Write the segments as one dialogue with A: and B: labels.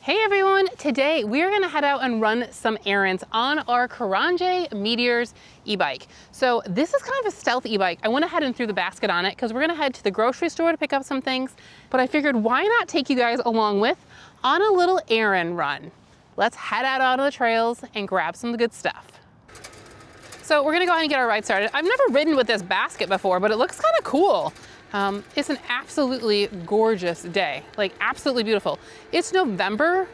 A: Hey everyone, today we're gonna head out and run some errands on our Qronge Meteors e-bike. So this is kind of a stealth e-bike. I went ahead and threw the basket on it because we're gonna head to the grocery store to pick up some things, but I figured why not take you guys along with on a little errand run. Let's head out onto the trails and grab some good stuff. So we're gonna go ahead and get our ride started. I've never ridden with this basket before, but it looks kind of cool. It's an absolutely gorgeous day, like absolutely beautiful. It's November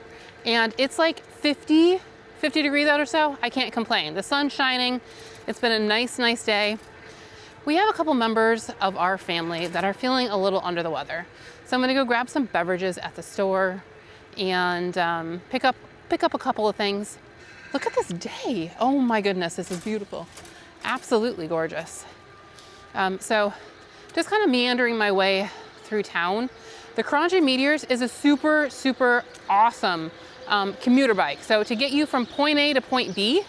A: and it's like 50 degrees out or so. I can't complain. The sun's shining. It's been a nice day. We have a couple members of our family that are feeling a little under the weather. So I'm gonna go grab some beverages at the store and pick up a couple of things. Look at this day. Oh my goodness, this is beautiful. Absolutely gorgeous. So just kind of meandering my way through town. The Qronge Meteors is a super awesome commuter bike. So to get you from point A to point B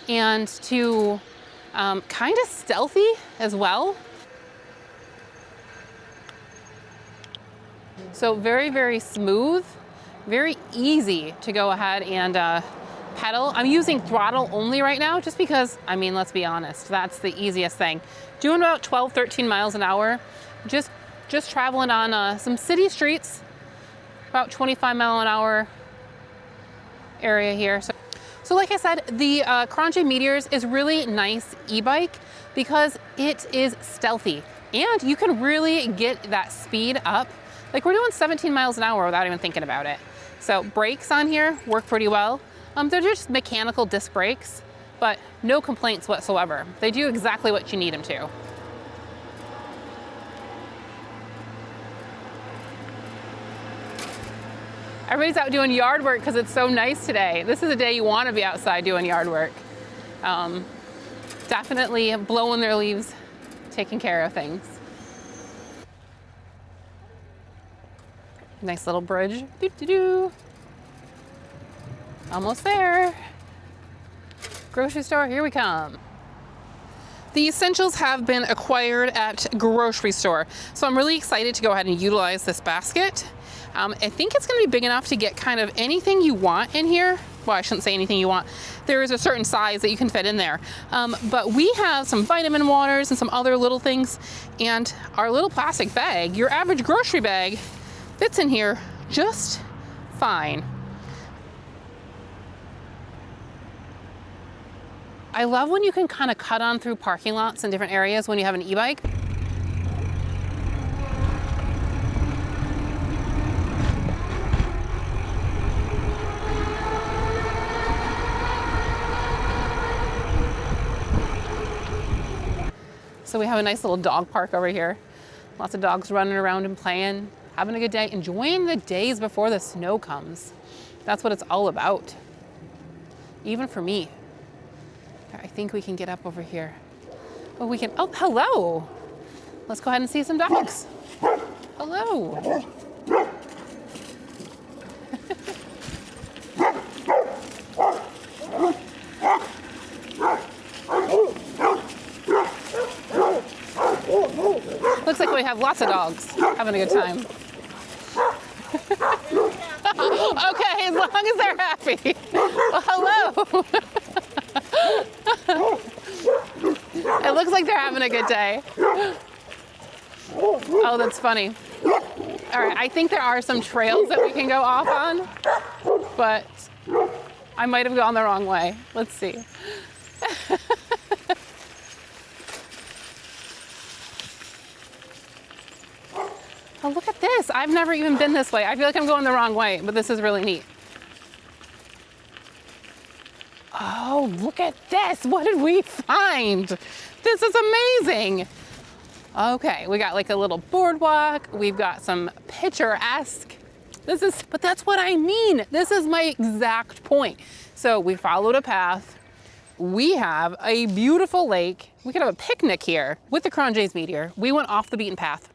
A: and to kind of stealthy as well. So very smooth, very easy to go ahead and pedal. I'm using throttle only right now just because, I mean, let's be honest, that's the easiest thing. Doing about 12, 13 miles an hour, just traveling on some city streets, about 25 mile an hour area here. So like I said, the Qronge Meteors is really nice e-bike because it is stealthy and you can really get that speed up. Like we're doing 17 miles an hour without even thinking about it. So brakes on here work pretty well. They're just mechanical disc brakes, but no complaints whatsoever. They do exactly what you need them to. Everybody's out doing yard work because it's so nice today. This is a day you want to be outside doing yard work. Definitely blowing their leaves, taking care of things. Nice little bridge. Doo-doo-doo. Almost there. Grocery store, here we come. The essentials have been acquired at grocery store. So I'm really excited to go ahead and utilize this basket. I think it's gonna be big enough to get kind of anything you want in here. Well, I shouldn't say anything you want. There is a certain size that you can fit in there. But we have some vitamin waters and some other little things. And our little plastic bag, your average grocery bag, fits in here just fine. I love when you can kind of cut on through parking lots in different areas when you have an e-bike. So we have a nice little dog park over here. Lots of dogs running around and playing, having a good day, enjoying the days before the snow comes. That's what it's all about. Even for me. I think we can get up over here. Oh, we can, oh, hello. Let's go ahead and see some dogs. Hello. Looks like we have lots of dogs having a good time. Okay, as long as they're happy. Well, hello. It looks like they're having a good day. Oh, that's funny. All right, I think there are some trails that we can go off on, but I might have gone the wrong way. Let's see. Oh, look at this. I've never even been this way. I feel like I'm going the wrong way, but this is really neat. Oh, look at this. What did we find? This is amazing. Okay, we got like a little boardwalk. We've got some picturesque. But that's what I mean. This is my exact point. So we followed a path. We have a beautiful lake. We could have a picnic here with the Qronge Meteor. We went off the beaten path.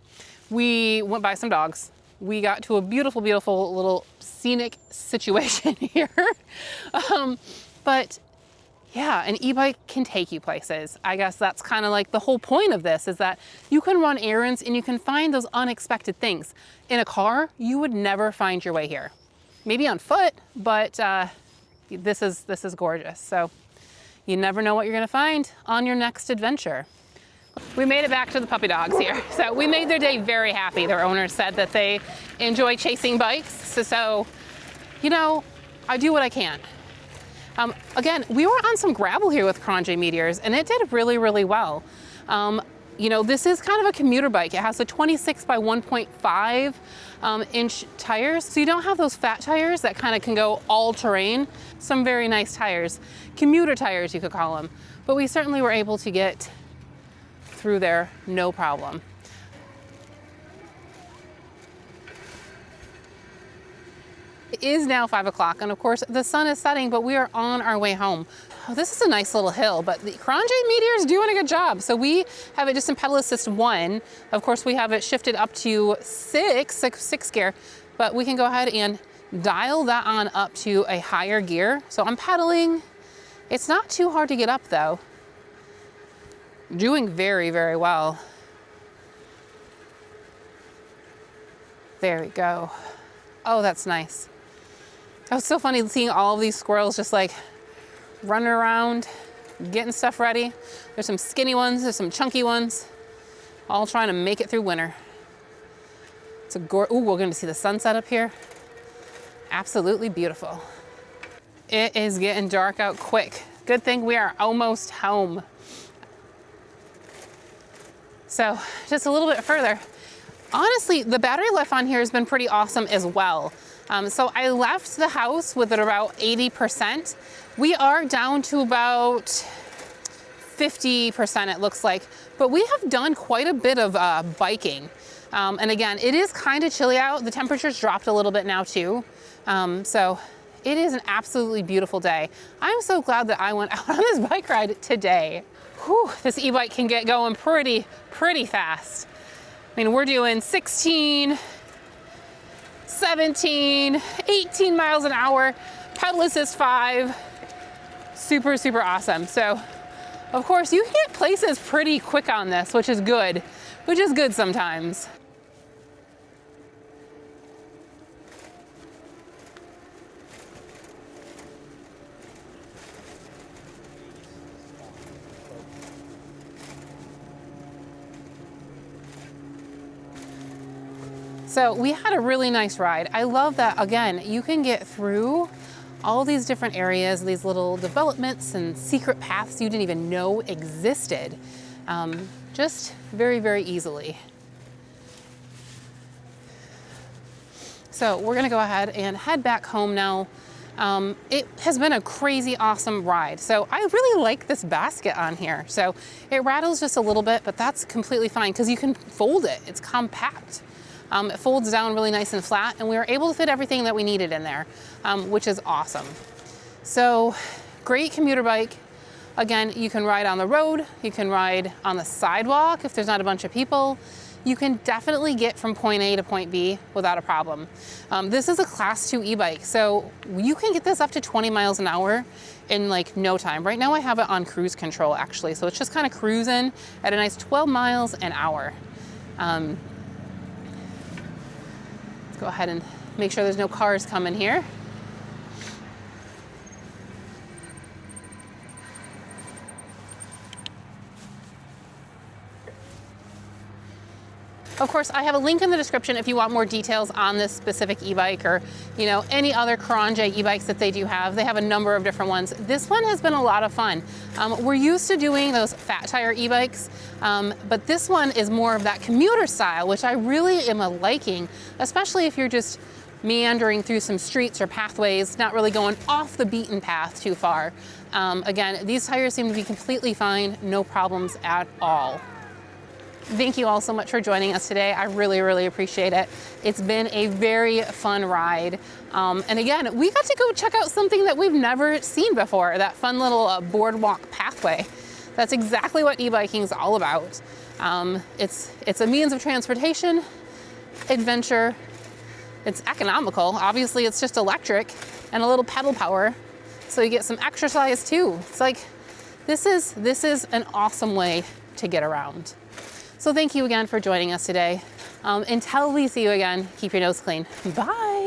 A: We went by some dogs. We got to a beautiful little scenic situation here. But yeah, an e-bike can take you places. I guess that's kind of like the whole point of this, is that you can run errands and you can find those unexpected things. In a car, you would never find your way here. maybe on foot, but this is gorgeous. So you never know what you're gonna find on your next adventure. We made it back to the puppy dogs here. So we made their day very happy. Their owners said that they enjoy chasing bikes. So, you know, I do what I can. Again, we were on some gravel here with Qronge Meteors and it did really, really well. You know, this is kind of a commuter bike. It has a 26 by 1.5 inch tires. So you don't have those fat tires that kind of can go all terrain. Some very nice tires, commuter tires you could call them. But we certainly were able to get through there, no problem. It is now 5 o'clock, and of course the sun is setting, but we are on our way home. Oh, this is a nice little hill, but the Qronge Meteor is doing a good job. So we have it just in pedal assist 1. Of course, we have it shifted up to 6 gear, but we can go ahead and dial that on up to a higher gear. So I'm pedaling. It's not too hard to get up though. Doing very, very well. There we go. Oh, that's nice. It was so funny seeing all of these squirrels just like running around, getting stuff ready. There's some skinny ones, there's some chunky ones, all trying to make it through winter. It's a ooh, we're gonna see the sunset up here. Absolutely beautiful. It is getting dark out quick. Good thing we are almost home. So just a little bit further. Honestly, the battery life on here has been pretty awesome as well. So I left the house with it about 80%. We are down to about 50%, it looks like, but we have done quite a bit of biking. And again, it is kind of chilly out. The temperature's dropped a little bit now too. So it is an absolutely beautiful day. I'm so glad that I went out on this bike ride today. Whew, this e-bike can get going pretty fast. I mean, we're doing 16, 17, 18 miles an hour, pedal assist 5, super awesome. So, of course, you can get places pretty quick on this, which is good sometimes. So we had a really nice ride. I love that, again, you can get through all these different areas, these little developments and secret paths you didn't even know existed, just very easily. So we're gonna go ahead and head back home now. It has been a crazy awesome ride. So I really like this basket on here. So it rattles just a little bit, but that's completely fine because you can fold it, it's compact. It folds down really nice and flat, and we were able to fit everything that we needed in there, which is awesome. So great commuter bike. Again, you can ride on the road, you can ride on the sidewalk if there's not a bunch of people. You can definitely get from point A to point B without a problem. This is a class 2 e-bike, so you can get this up to 20 miles an hour in like no time. Right now I have it on cruise control actually, so it's just kind of cruising at a nice 12 miles an hour. Go ahead and make sure there's no cars coming here. Of course, I have a link in the description if you want more details on this specific e-bike or, you know, any other Qronge e-bikes that they do have. They have a number of different ones. This one has been a lot of fun. We're used to doing those fat tire e-bikes, but this one is more of that commuter style, which I really am liking, especially if you're just meandering through some streets or pathways, not really going off the beaten path too far. Again, these tires seem to be completely fine, no problems at all. Thank you all so much for joining us today. I really appreciate it. It's been a very fun ride. And again, we got to go check out something that we've never seen before, that fun little boardwalk pathway. That's exactly what e-biking is all about. It's a means of transportation, adventure. It's economical. Obviously, it's just electric and a little pedal power. So you get some exercise too. It's like, this is an awesome way to get around. So thank you again for joining us today. Until we see you again, keep your nose clean. Bye.